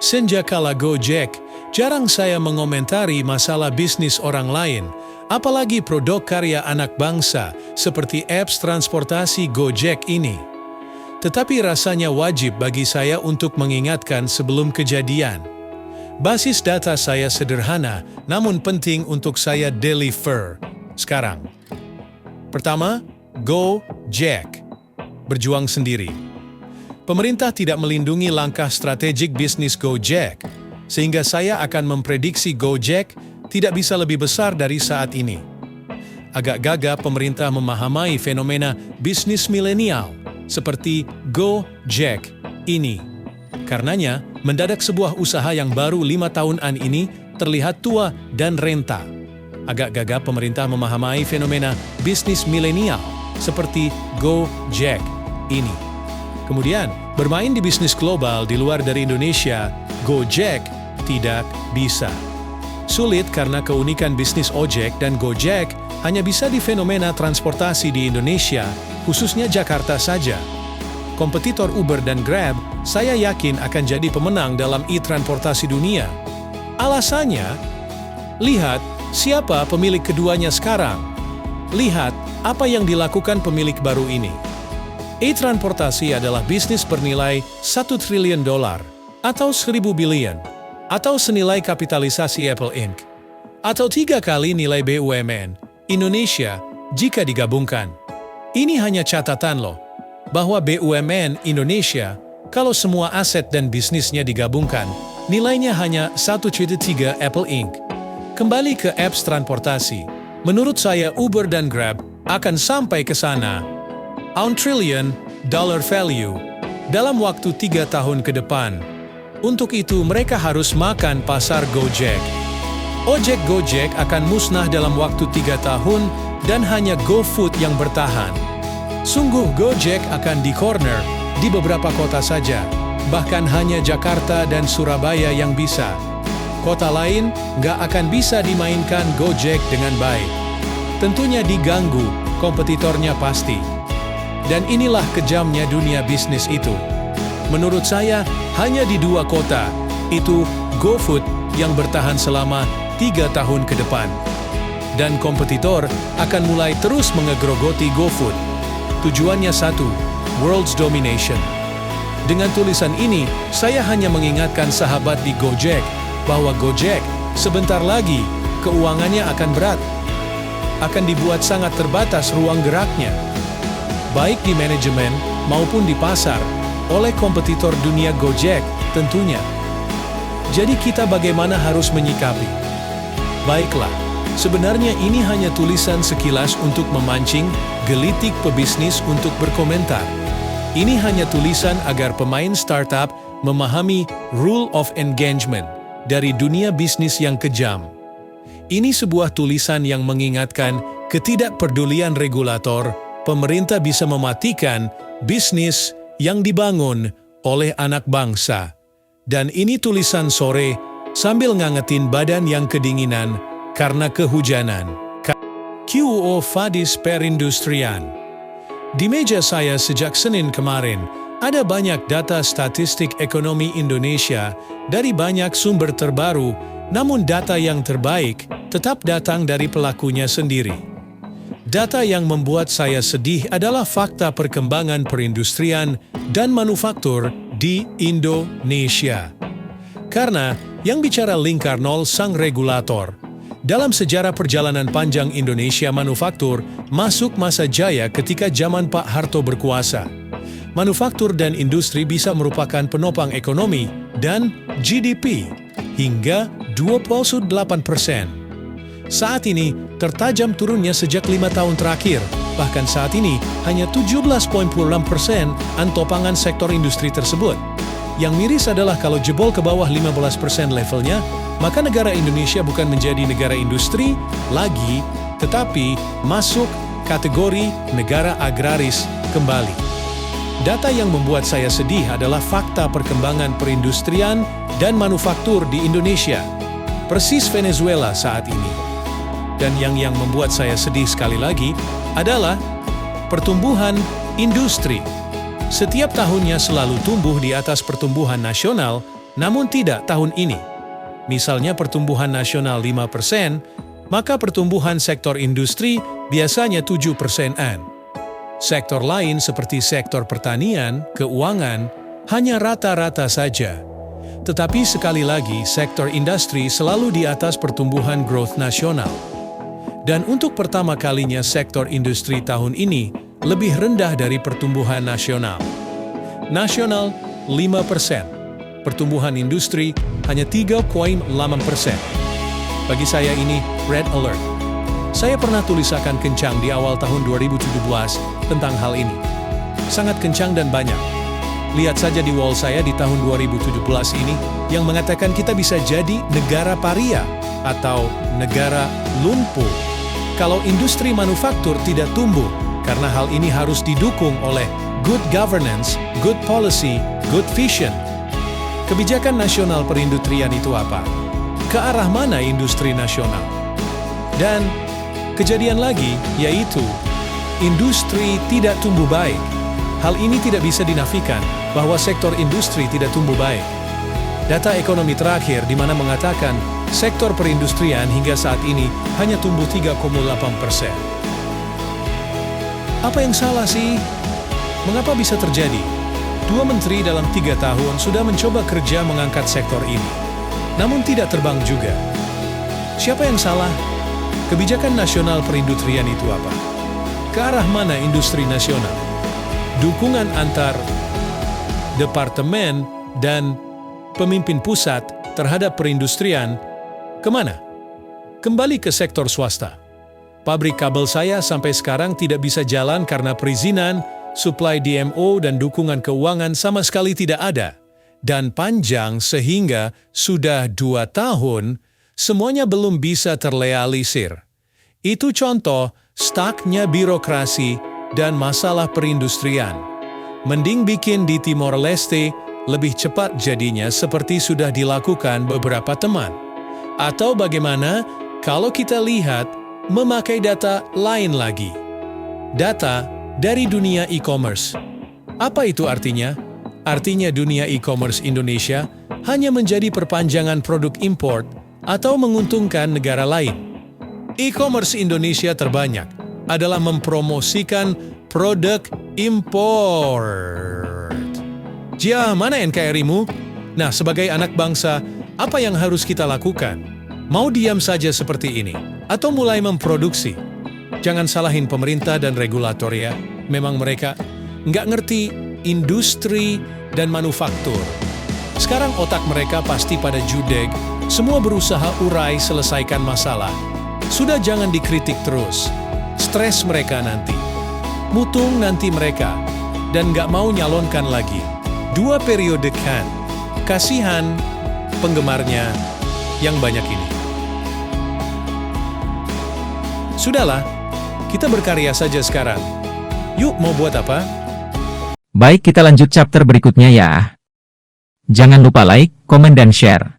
Senjakala Gojek, jarang saya mengomentari masalah bisnis orang lain, apalagi produk karya anak bangsa seperti apps transportasi Gojek ini. Tetapi rasanya wajib bagi saya untuk mengingatkan sebelum kejadian. Basis data saya sederhana, namun penting untuk saya deliver sekarang. Pertama, Gojek. Berjuang sendiri. Pemerintah tidak melindungi langkah strategik bisnis Gojek, sehingga saya akan memprediksi Gojek tidak bisa lebih besar dari saat ini. Agak gagap pemerintah memahami fenomena bisnis milenial seperti Gojek ini. Karenanya, mendadak sebuah usaha yang baru 5 tahunan ini terlihat tua dan renta. Agak gagap pemerintah memahami fenomena bisnis milenial seperti Gojek ini. Kemudian, bermain di bisnis global di luar dari Indonesia, Gojek tidak bisa. Sulit karena keunikan bisnis ojek dan Gojek hanya bisa di fenomena transportasi di Indonesia, khususnya Jakarta saja. Kompetitor Uber dan Grab, saya yakin akan jadi pemenang dalam e-transportasi dunia. Alasannya, lihat siapa pemilik keduanya sekarang. Lihat apa yang dilakukan pemilik baru ini. E-transportasi adalah bisnis bernilai $1 triliun atau 1.000 billion, atau senilai kapitalisasi Apple Inc., atau 3 kali nilai BUMN Indonesia jika digabungkan. Ini hanya catatan loh, bahwa BUMN Indonesia, kalau semua aset dan bisnisnya digabungkan, nilainya hanya 1,3 Apple Inc. Kembali ke apps transportasi, menurut saya Uber dan Grab akan sampai ke sana. $1 trillion value dalam waktu 3 tahun ke depan. Untuk itu mereka harus makan pasar Gojek. Ojek Gojek akan musnah dalam waktu 3 tahun dan hanya GoFood yang bertahan. Sungguh Gojek akan di corner di beberapa kota saja, bahkan hanya Jakarta dan Surabaya yang bisa. Kota lain nggak akan bisa dimainkan Gojek dengan baik. Tentunya diganggu kompetitornya pasti. Dan inilah kejamnya dunia bisnis itu. Menurut saya, hanya di 2 kota, itu GoFood yang bertahan selama 3 tahun ke depan. Dan kompetitor akan mulai terus mengegrogoti GoFood. Tujuannya satu, world's domination. Dengan tulisan ini, saya hanya mengingatkan sahabat di Gojek, bahwa Gojek sebentar lagi keuangannya akan berat. Akan dibuat sangat terbatas ruang geraknya, baik di manajemen maupun di pasar, oleh kompetitor dunia Gojek tentunya. Jadi kita bagaimana harus menyikapi? Baiklah, sebenarnya ini hanya tulisan sekilas untuk memancing gelitik pebisnis untuk berkomentar. Ini hanya tulisan agar pemain startup memahami rule of engagement dari dunia bisnis yang kejam. Ini sebuah tulisan yang mengingatkan ketidakpedulian regulator. Pemerintah bisa mematikan bisnis yang dibangun oleh anak bangsa. Dan ini tulisan sore sambil ngangetin badan yang kedinginan karena kehujanan. QO Fadis Perindustrian. Di meja saya sejak Senin kemarin, ada banyak data statistik ekonomi Indonesia dari banyak sumber terbaru, namun data yang terbaik tetap datang dari pelakunya sendiri. Data yang membuat saya sedih adalah fakta perkembangan perindustrian dan manufaktur di Indonesia. Karena yang bicara Lingkar Nol sang regulator, dalam sejarah perjalanan panjang Indonesia manufaktur masuk masa jaya ketika zaman Pak Harto berkuasa. Manufaktur dan industri bisa merupakan penopang ekonomi dan GDP hingga 28%. Saat ini, tertajam turunnya sejak 5 tahun terakhir. Bahkan saat ini, hanya 17,6% antopangan sektor industri tersebut. Yang miris adalah kalau jebol ke bawah 15% levelnya, maka negara Indonesia bukan menjadi negara industri lagi, tetapi masuk kategori negara agraris kembali. Data yang membuat saya sedih adalah fakta perkembangan perindustrian dan manufaktur di Indonesia. Persis Venezuela saat ini. Dan yang membuat saya sedih sekali lagi adalah pertumbuhan industri. Setiap tahunnya selalu tumbuh di atas pertumbuhan nasional, Namun tidak tahun ini. Misalnya pertumbuhan nasional 5%, maka pertumbuhan sektor industri biasanya 7%-an. Sektor lain seperti sektor pertanian, keuangan, hanya rata-rata saja. Tetapi sekali lagi, sektor industri selalu di atas pertumbuhan growth nasional. Dan untuk pertama kalinya sektor industri tahun ini lebih rendah dari pertumbuhan nasional. Nasional 5%, pertumbuhan industri hanya 3,8%. Bagi saya ini red alert. Saya pernah tulisakan kencang di awal tahun 2017 tentang hal ini. Sangat kencang dan banyak. Lihat saja di wall saya di tahun 2017 ini yang mengatakan kita bisa jadi negara paria atau negara lumpuh kalau industri manufaktur tidak tumbuh, karena hal ini harus didukung oleh good governance, good policy, good vision. Kebijakan nasional perindustrian itu apa? Ke arah mana industri nasional? Dan kejadian lagi, yaitu industri tidak tumbuh baik. Hal ini tidak bisa dinafikan bahwa sektor industri tidak tumbuh baik. Data ekonomi terakhir di mana mengatakan sektor perindustrian hingga saat ini hanya tumbuh 3,8%. Apa yang salah sih? Mengapa bisa terjadi? 2 menteri dalam 3 tahun sudah mencoba kerja mengangkat sektor ini. Namun tidak terbang juga. Siapa yang salah? Kebijakan nasional perindustrian itu apa? Ke arah mana industri nasional? Dukungan antar departemen dan pemimpin pusat terhadap perindustrian kemana? Kembali ke sektor swasta. Pabrik kabel saya sampai sekarang tidak bisa jalan karena perizinan, suplai DMO dan dukungan keuangan sama sekali tidak ada. Dan panjang sehingga sudah 2 tahun, semuanya belum bisa terrealisir. Itu contoh stucknya birokrasi dan masalah perindustrian. Mending bikin di Timor Leste, lebih cepat jadinya seperti sudah dilakukan beberapa teman. Atau bagaimana kalau kita lihat memakai data lain lagi? Data dari dunia e-commerce. Apa itu artinya? Artinya dunia e-commerce Indonesia hanya menjadi perpanjangan produk import atau menguntungkan negara lain. E-commerce Indonesia terbanyak adalah mempromosikan produk import. Jia, mana NKRI-mu? Nah, sebagai anak bangsa, apa yang harus kita lakukan? Mau diam saja seperti ini? Atau mulai memproduksi? Jangan salahin pemerintah dan regulator ya. Memang mereka nggak ngerti industri dan manufaktur. Sekarang otak mereka pasti pada judeg, semua berusaha urai selesaikan masalah. Sudah jangan dikritik terus. Stres mereka nanti. Mutung nanti mereka. Dan nggak mau nyalonkan lagi. 2 periode kan. Kasihan penggemarnya yang banyak ini. Sudahlah, kita berkarya saja sekarang. Yuk, mau buat apa? Baik, kita lanjut chapter berikutnya ya. Jangan lupa like, komen, dan share.